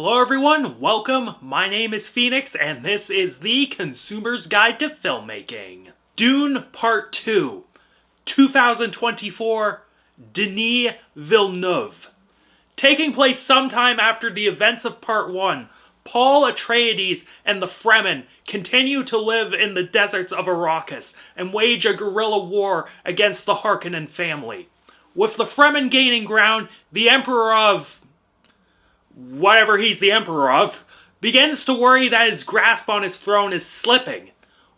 Hello everyone, welcome, my name is Phoenix, and this is the Consumer's Guide to Filmmaking. Dune Part 2, 2024, Denis Villeneuve. Taking place sometime after the events of Part 1, Paul Atreides and the Fremen continue to live in the deserts of Arrakis and wage a guerrilla war against the Harkonnen family. With the Fremen gaining ground, the Emperor of whatever he's the emperor of, begins to worry that his grasp on his throne is slipping,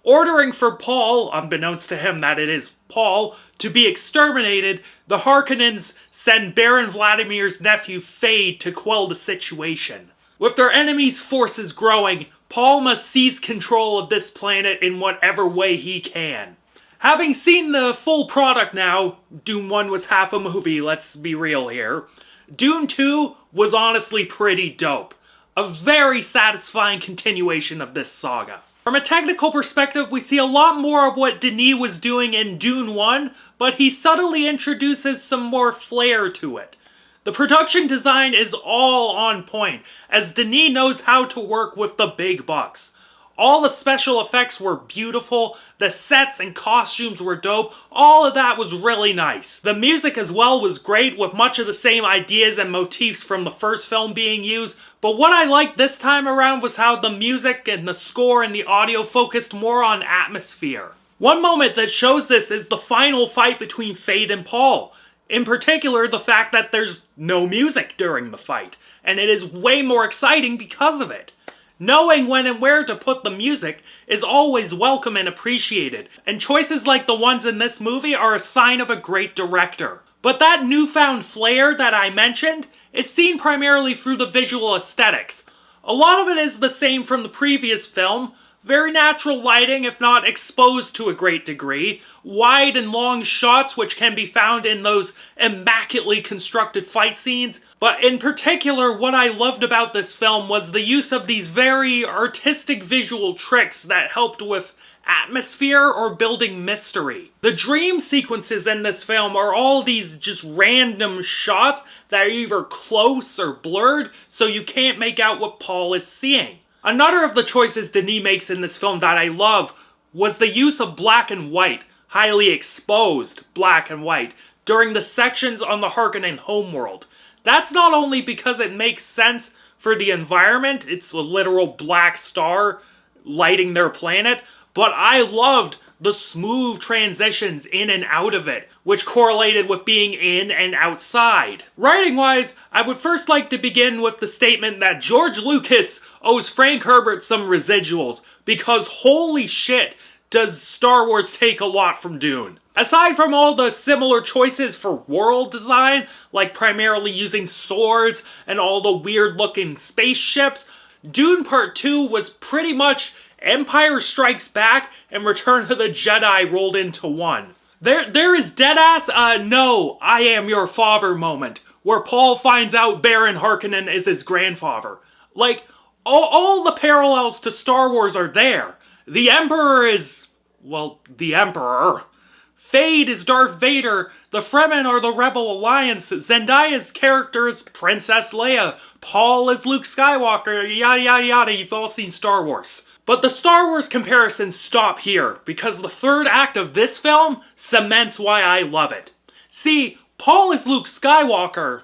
ordering for Paul, unbeknownst to him that it is Paul, to be exterminated. The Harkonnens send Baron Vladimir's nephew Fade to quell the situation. With their enemy's forces growing, Paul must seize control of this planet in whatever way he can. Having seen the full product now, Dune 1 was half a movie, let's be real here. Dune 2 was honestly pretty dope. A very satisfying continuation of this saga. From a technical perspective, we see a lot more of what Denis was doing in Dune 1, but he subtly introduces some more flair to it. The production design is all on point, as Denis knows how to work with the big bucks. All the special effects were beautiful, the sets and costumes were dope, all of that was really nice. The music as well was great, with much of the same ideas and motifs from the first film being used, but what I liked this time around was how the music and the score and the audio focused more on atmosphere. One moment that shows this is the final fight between Fade and Paul. In particular, the fact that there's no music during the fight, and it is way more exciting because of it. Knowing when and where to put the music is always welcome and appreciated, and choices like the ones in this movie are a sign of a great director. But that newfound flair that I mentioned is seen primarily through the visual aesthetics. A lot of it is the same from the previous film, very natural lighting if not exposed to a great degree, wide and long shots which can be found in those immaculately constructed fight scenes, but in particular what I loved about this film was the use of these very artistic visual tricks that helped with atmosphere or building mystery. The dream sequences in this film are all these just random shots that are either close or blurred, so you can't make out what Paul is seeing. Another of the choices Denis makes in this film that I love was the use of black and white, highly exposed black and white, during the sections on the Harkonnen homeworld. That's not only because it makes sense for the environment, it's a literal black star lighting their planet, but I loved the smooth transitions in and out of it, which correlated with being in and outside. Writing-wise, I would first like to begin with the statement that George Lucas owes Frank Herbert some residuals, because holy shit, does Star Wars take a lot from Dune. Aside from all the similar choices for world design, like primarily using swords and all the weird-looking spaceships, Dune Part 2 was pretty much Empire Strikes Back and Return of the Jedi rolled into one. There is deadass, no, I am your father moment, where Paul finds out Baron Harkonnen is his grandfather. Like, all the parallels to Star Wars are there. The Emperor is, well, the Emperor. Fade is Darth Vader, the Fremen are the Rebel Alliance, Zendaya's character is Princess Leia, Paul is Luke Skywalker, yada yada yada, you've all seen Star Wars. But the Star Wars comparisons stop here, because the third act of this film cements why I love it. See, Paul is Luke Skywalker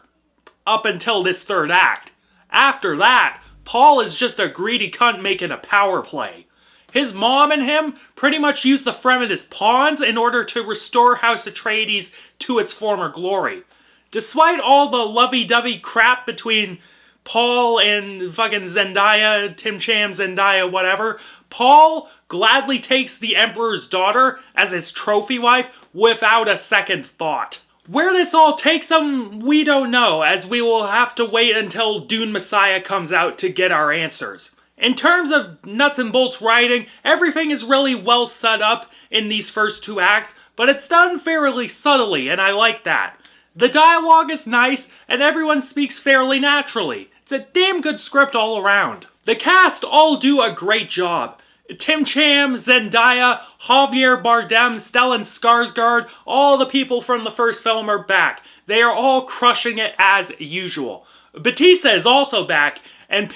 up until this third act. After that, Paul is just a greedy cunt making a power play. His mom and him pretty much use the Fremen as pawns in order to restore House Atreides to its former glory. Despite all the lovey-dovey crap between Paul and fucking Zendaya, Tim Cham, Zendaya, whatever, Paul gladly takes the Emperor's daughter as his trophy wife without a second thought. Where this all takes him, we don't know, as we will have to wait until Dune Messiah comes out to get our answers. In terms of nuts and bolts writing, everything is really well set up in these first two acts, but it's done fairly subtly, and I like that. The dialogue is nice, and everyone speaks fairly naturally. It's a damn good script all around. The cast all do a great job. Tim Cham, Zendaya, Javier Bardem, Stellan Skarsgård, all the people from the first film are back. They are all crushing it as usual. Batista is also back, and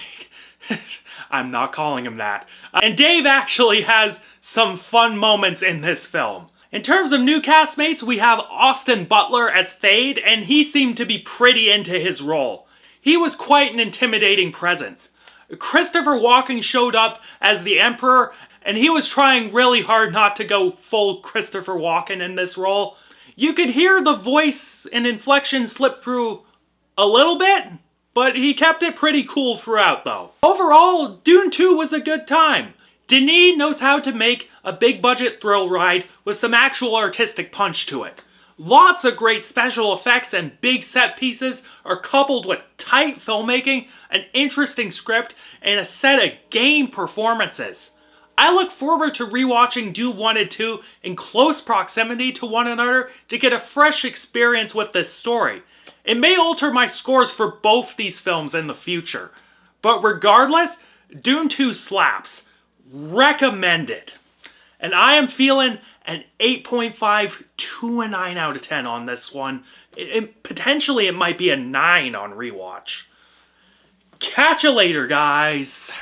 I'm not calling him that. And Dave actually has some fun moments in this film. In terms of new castmates, we have Austin Butler as Thade, and he seemed to be pretty into his role. He was quite an intimidating presence. Christopher Walken showed up as the Emperor, and he was trying really hard not to go full Christopher Walken in this role. You could hear the voice and inflection slip through a little bit, but he kept it pretty cool throughout though. Overall, Dune 2 was a good time. Denis knows how to make a big budget thrill ride with some actual artistic punch to it. Lots of great special effects and big set pieces are coupled with tight filmmaking, an interesting script, and a set of game performances. I look forward to rewatching Dune 1 and 2 in close proximity to one another to get a fresh experience with this story. It may alter my scores for both these films in the future, but regardless, Dune 2 slaps. Recommended. And I am feeling an 8.5 to a 9 out of 10 on this one. Potentially it might be a 9 on rewatch. Catch you later, guys.